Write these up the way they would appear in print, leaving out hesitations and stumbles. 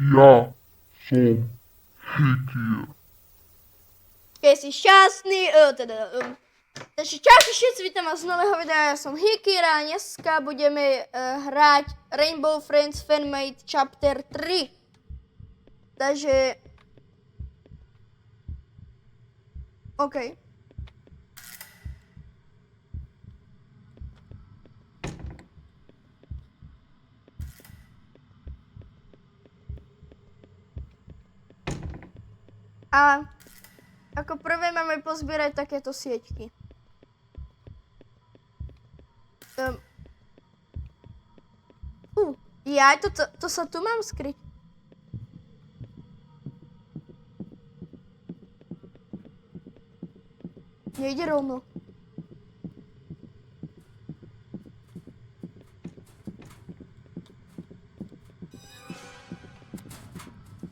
Ja som Hytier. Keď si šťastný, takže čaute všetci, vítam vás z nového videa, ja som Hikir a dneska budeme hrať Rainbow Friends Fanmade Chapter 3. Takže... OK. A ako prvé máme pozbierať takéto sieťky. Ja, to sa tu mám skryť. Nejde rovno.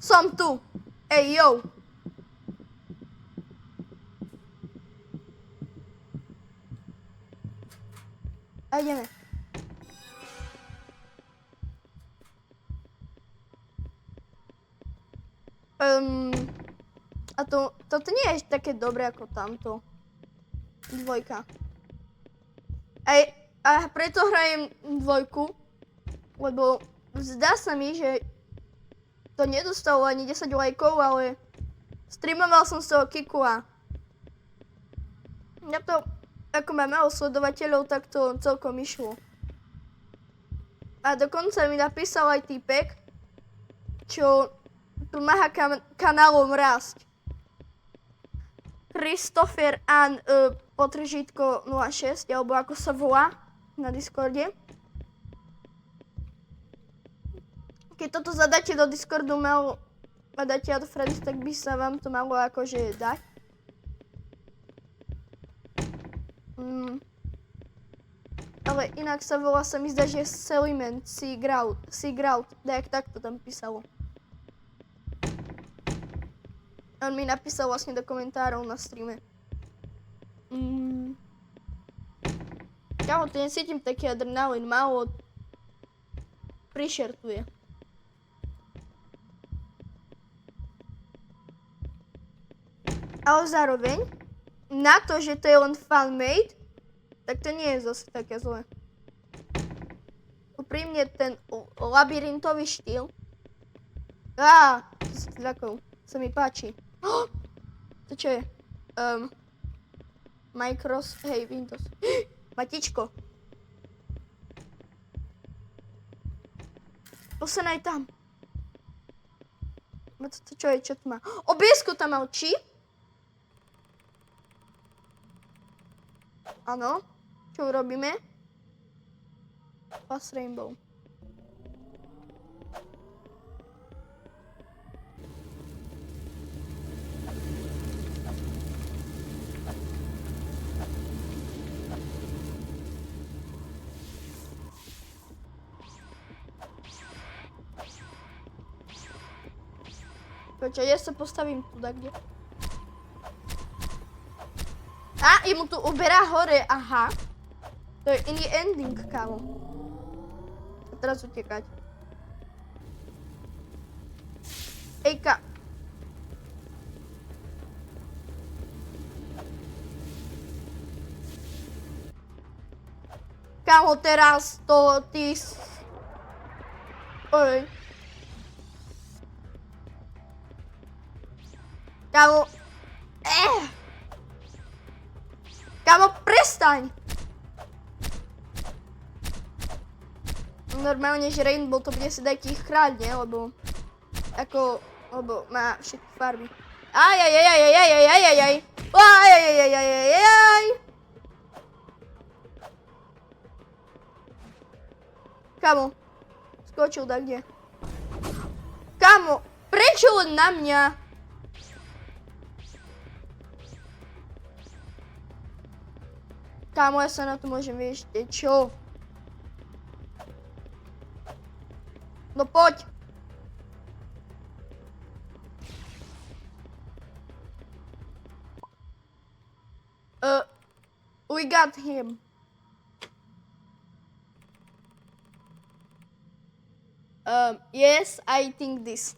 Som tu. Ej, jo. A ideme. A toto nie je také dobré ako tamto. Dvojka. A preto hrajem dvojku, lebo zdá sa mi, že to nedostalo ani 10 lajkov, ale streamoval som z toho Kiku a na to, ako má málo sledovateľov, tak to celkom išlo. A dokonca mi napísal aj týpek, čo pomáha kanálom rásť. Christopher Ann potržítko 06, alebo ako sa volá na Discorde. Keď toto zadáte do Discordu a dáte do friends, tak by sa vám to malo akože dať. Ale inak sa volá, sa mi zdá, že Seliman, Seagrout, takto tam písalo. On mi napísal vlastne do komentárov na streame. Kámo, to nesítim taký adrenalín, málo prišertuje. Ale zároveň, na to, že to je len fanmade, tak to nie je zase také zlé. Úprimne ten labyrintový štýl. Sa mi páči. To čo je? Windows. Matičko. Posenaj tam. To čo je? Čo tu má? Obiesku tam mal, či? Áno. Čo urobíme? Pass Rainbow. Počkaj, ja sa postavím tu, kde. Jemu tu uberá hore, aha. To je iný ending, kámo. A teraz utekať. Ejka. Kámo, teraz to ty... Oj. Kámo. Kámo, prestaň! Normálne, že Rainbow to bude si dať ich chráť, nie? Lebo má všetky farby. Ajajajajajajajajajaj. Ajajajajajajajaj. Kámo, skočil kde. Kámo, prečo len na mňa? Kámo, ja sa na to môžem vyjsť, čo? No poď! We got him. Yes, I think this.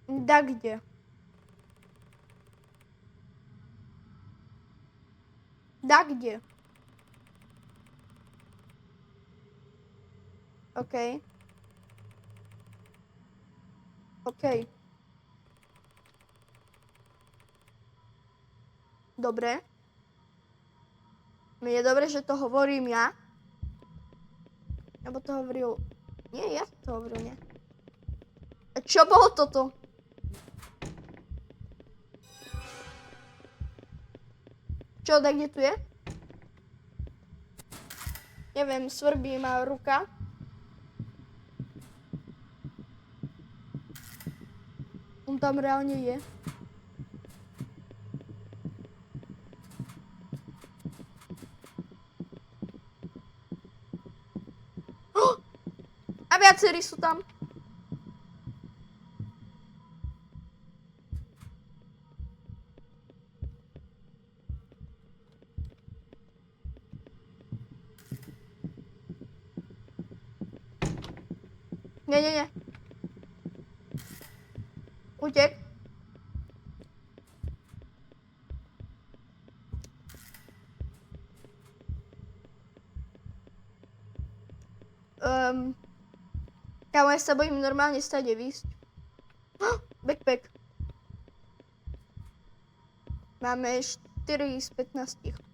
Da kde? Da kde? OK. OK. Dobre. Je dobre, že to hovorím ja. Nebo to hovoril... Nie, ja to hovoril, nie. A čo bolo toto? Čo, tak kde tu je? Neviem, svrbí ma ruka. On tam reálne je. A viacerí sú tam. Nie. Utek. Kámo, ja sa bojím normálne stade výsť. Backpack. Máme 4 z 15.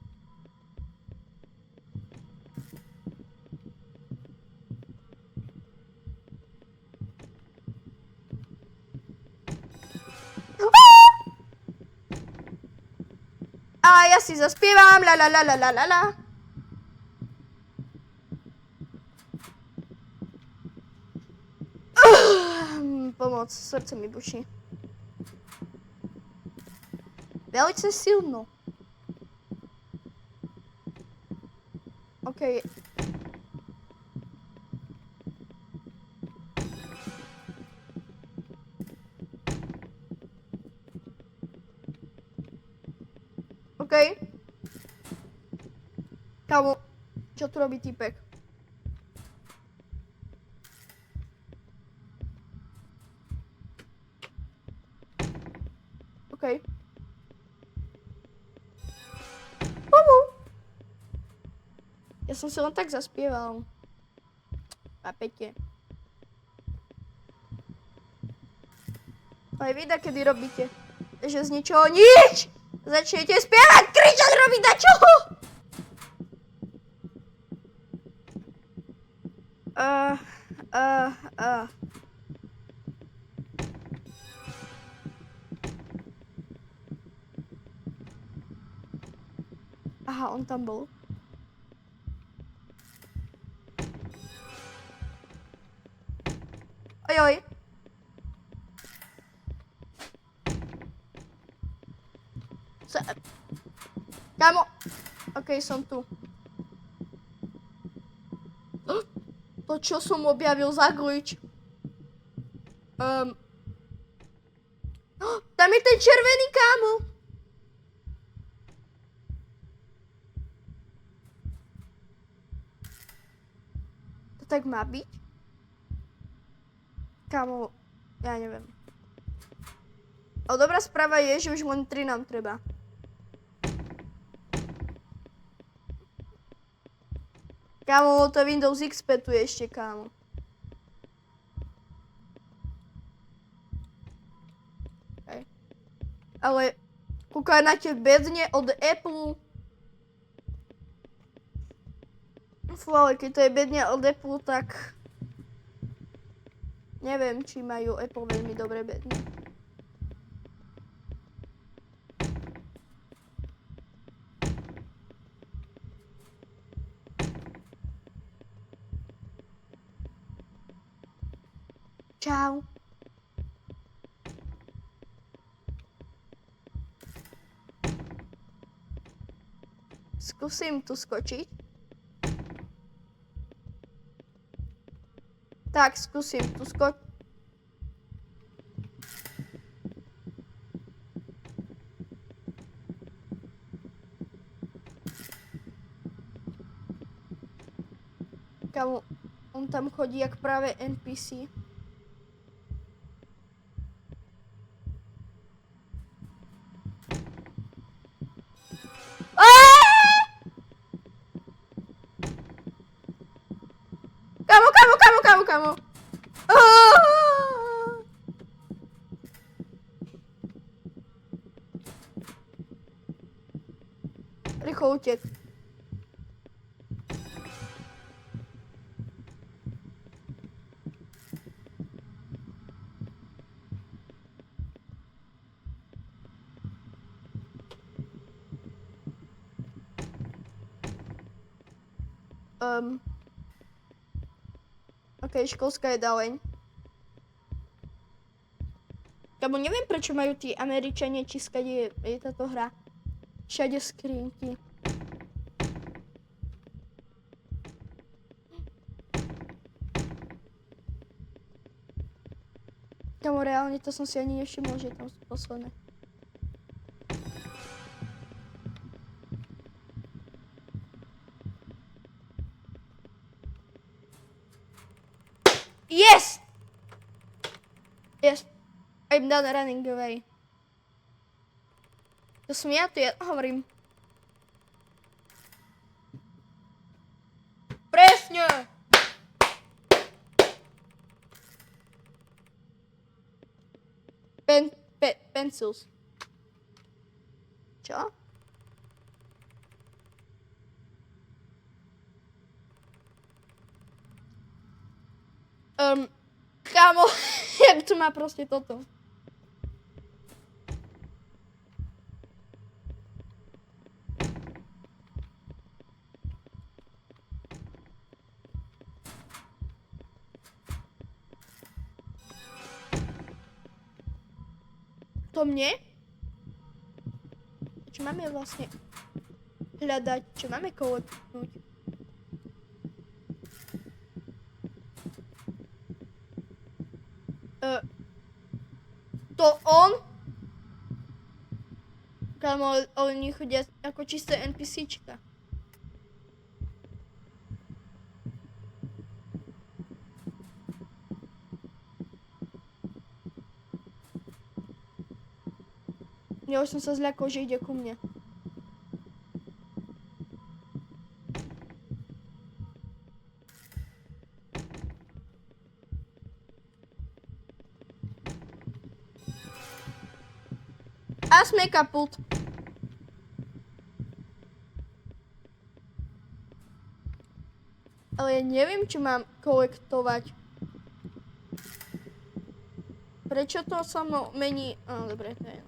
A ja si zaspievam, la la la la la la la. Pomoc, srdce mi buší. Velice silno. OK. OK. Kámo, čo tu robí týpek? OK. Ja som si len tak zaspieval. Papete. Aj vy kedy robíte, že z ničoho nič začnete spievať, kričať, robiť dačoho. Aha, on tam bol. Ojoj. Kámo. OK, som tu. To, čo som objavil za glitch. Tam je ten červený, kámo. To tak má byť? Kámo, ja neviem. Ale dobrá správa je, že už len 3 nám treba. Kámo, to Windows XP tu je ešte, kámo. Okay. Ale kúkaj na tie bedne od Apple. Fú, ale keď to je bedne od Apple, tak... Neviem, či majú Apple veľmi dobré bedne. Čau. Skúsim tu skočiť. Tak, skúsim tu skočiť. Kamo, on tam chodí jak právě NPC. Kamo. Rychle utěk. Ok, školská jedáleň. Kamo, neviem, prečo majú tí Američania, či skade je táto hra. Všade skrinky. Kamo, reálne to som si ani nevšimol, že tam sú posledné. Yes! Yes. I'm done running away. To som ja tu hovorím. Presne! Pencils. Čo? Kámo, jak to má proste toto? To mne? Čo máme vlastne hľadať? Čo máme koleknúť? To on? Kámo, oni chodia ako čisté NPCčka. Ja už som sa zľakol, že ide ku mne. A sme kaput. Ale ja neviem, čo mám kolektovať. Prečo to sa mení? Dobre, to je.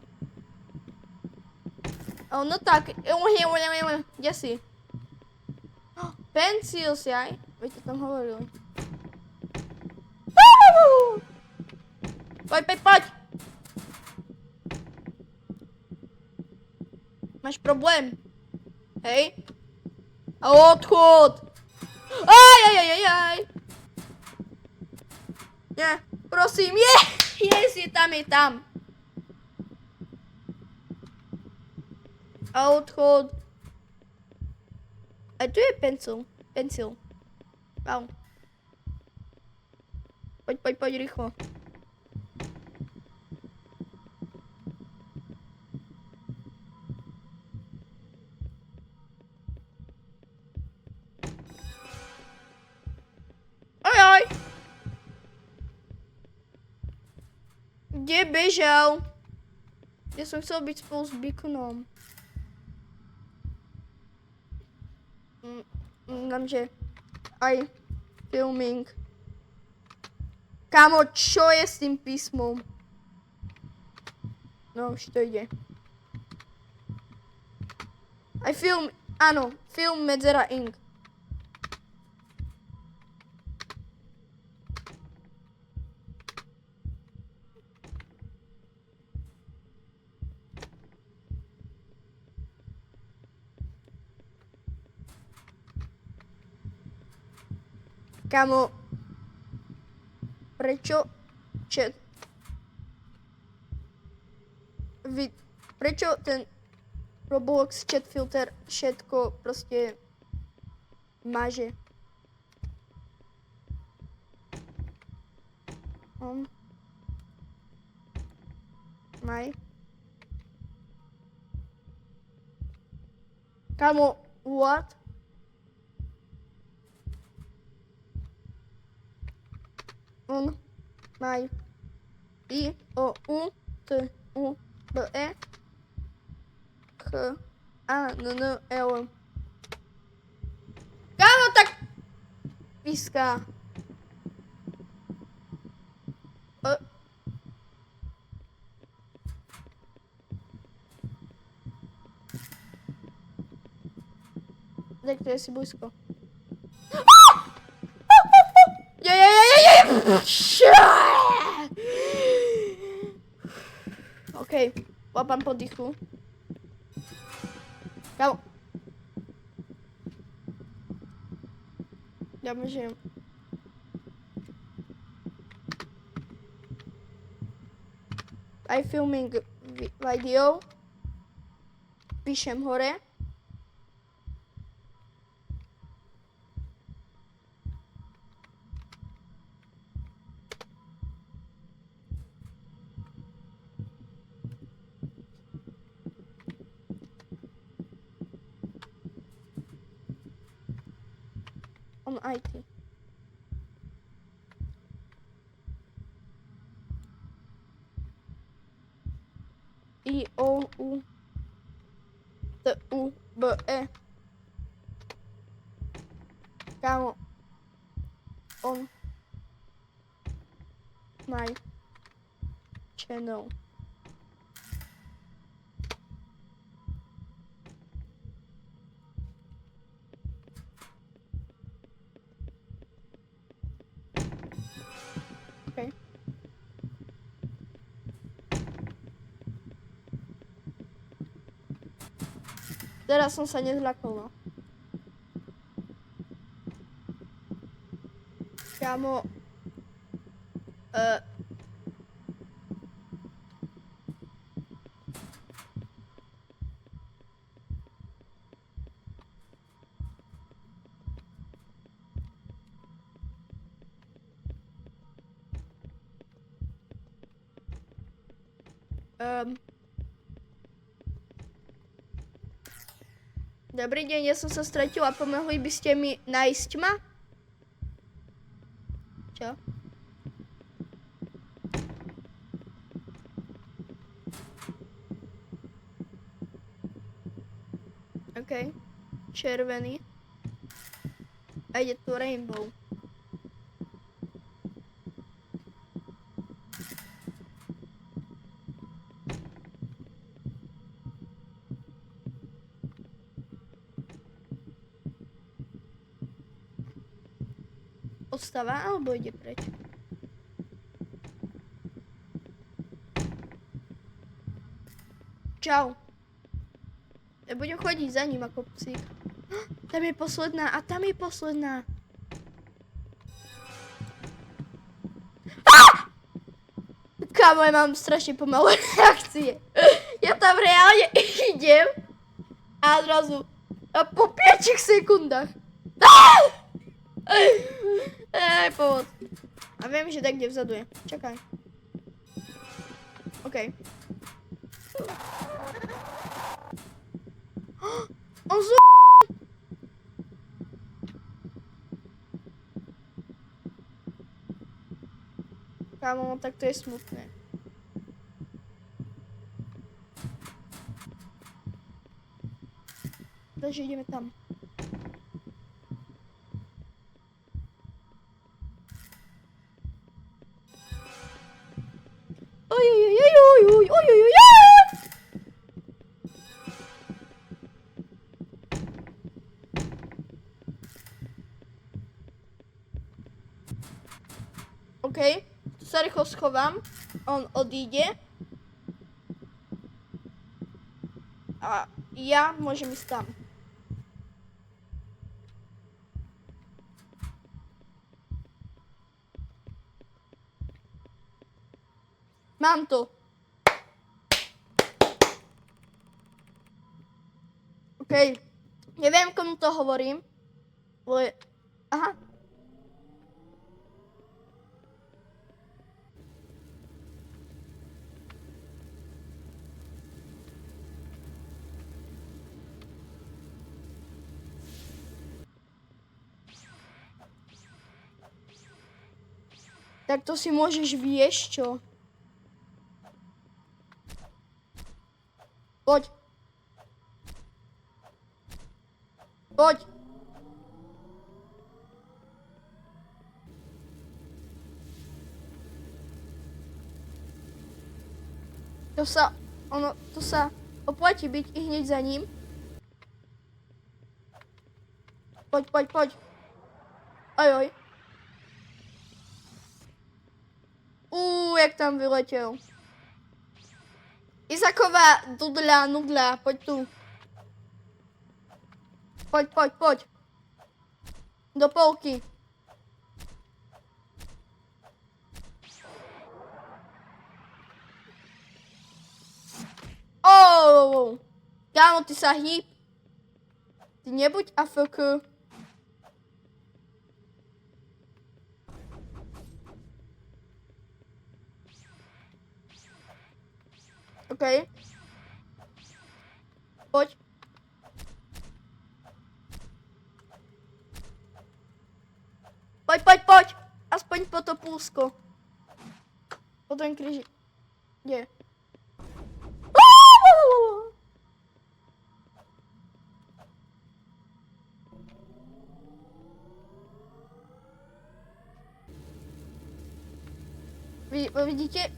No tak, kde si? Pencils, jaj. Veď to tam hovorili. Poď. Máš problém. Hej? A odchod. Aj. Nie, prosím, je tam. A odchod. A tu je pencil. Wow. Poď rýchlo. Aj. Kde bežal? Ja som chcel byť spolu s Bikonom. Dámže aj filming. Kámo, čo je s tým písmom? No, už to ide. Aj film, áno, film medzera ink. Kámo, prečo ten Roblox chat filter všetko proste maže? On. Maj. Kámo, what? On. Maj. I, O, U, T, U, B, E. H, A, N, N, L. Kámo, tak píská. Tak to je si blízko. OK, łapam po dychu. Kámo. Ja žijem. I filming video. Píšem hore. On IT. I, O, U, T, U, B, E. Kámo. On. My. Channel. Okay. Teraz som sa nezľakol, no. Kámo. Dobrý deň, ja som sa stratila, pomohli by ste mi nájsť ma? Čo? OK. Červený. A ide tu rainbow. Ostáva alebo ide preč? Čau. Ja budem chodiť za ním ako psík. Tam je posledná a tam je posledná. Kámo, ja mám strašne pomalé reakcie. Ja tam reálne idem a zrazu po 5 sekundách. Pomoc. A viem, že tak kde vzadu je. Čakaj. OK. On Kámo, tak to je smutné. Takže ideme tam. OK, tu sa rýchlo schovám, on odíde a ja môžem ísť tam. Mám to. OK, neviem, komu to hovorím, ale aha. Tak to si môžeš, vieš čo? Poď. Poď. To sa oplatí byť i hneď za ním. Poď. Oj. Jak tam vyletel. Izaková nudla, poď tu. Poď. Do polky. Kámo, ty sa hýb. Ty nebuď AFK. OK. Poď. Poď. Aspoň po to púsko. Po ten krížik. Kde? Vidíte?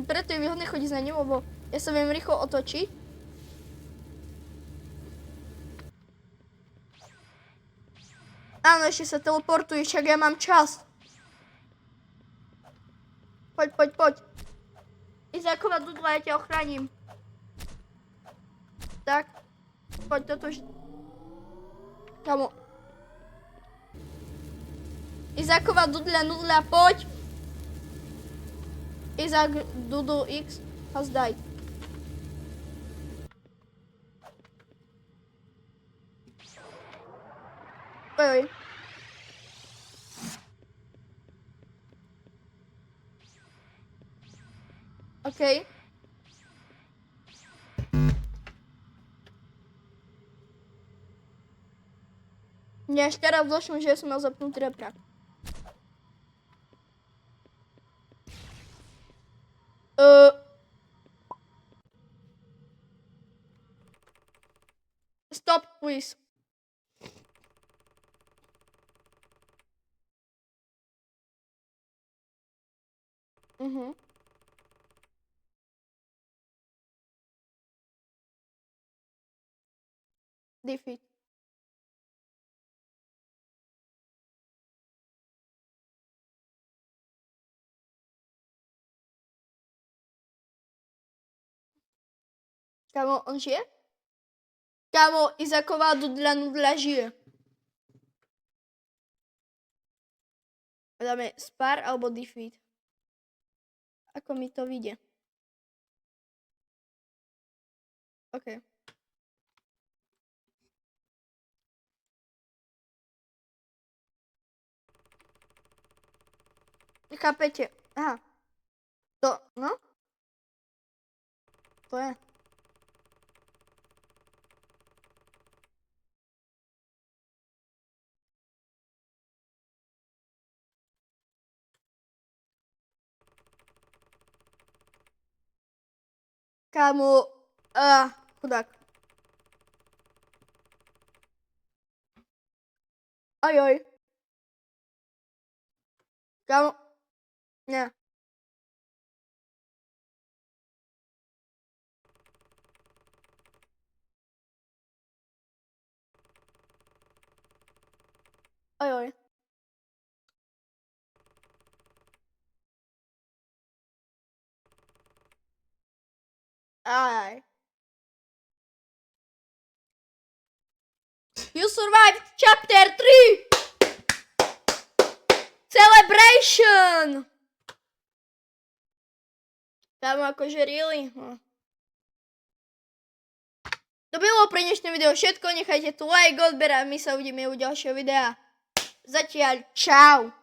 Preto je výhodné chodiť za ním, lebo ja sa viem rýchlo otočiť. Áno, ešte sa teleportuje, však ja mám čas. Poď. Izáková dudla, ja ťa ochránim. Tak. Poď, toto už... Kamo. Izáková nudla, poď. Izák Dudu X has died. Oj. OK. Mne až teraz došlo, že som mal zapnúť reprak. Stop, please. Defeat. Kámo, on žije? Kámo, Izáková nudla žije. Dáme spar alebo defeat. Ako mi to vyjde. OK. Chápete? Aha. No? To je. Kámo, chudák. Oj. Kámo, ne. Oj. Aj. You survived chapter 3! Celebration! Tam akože really. To bylo pre dnešné video všetko, nechajte tu like, odber a my sa uvidíme u ďalšieho videa. Zatiaľ, čau!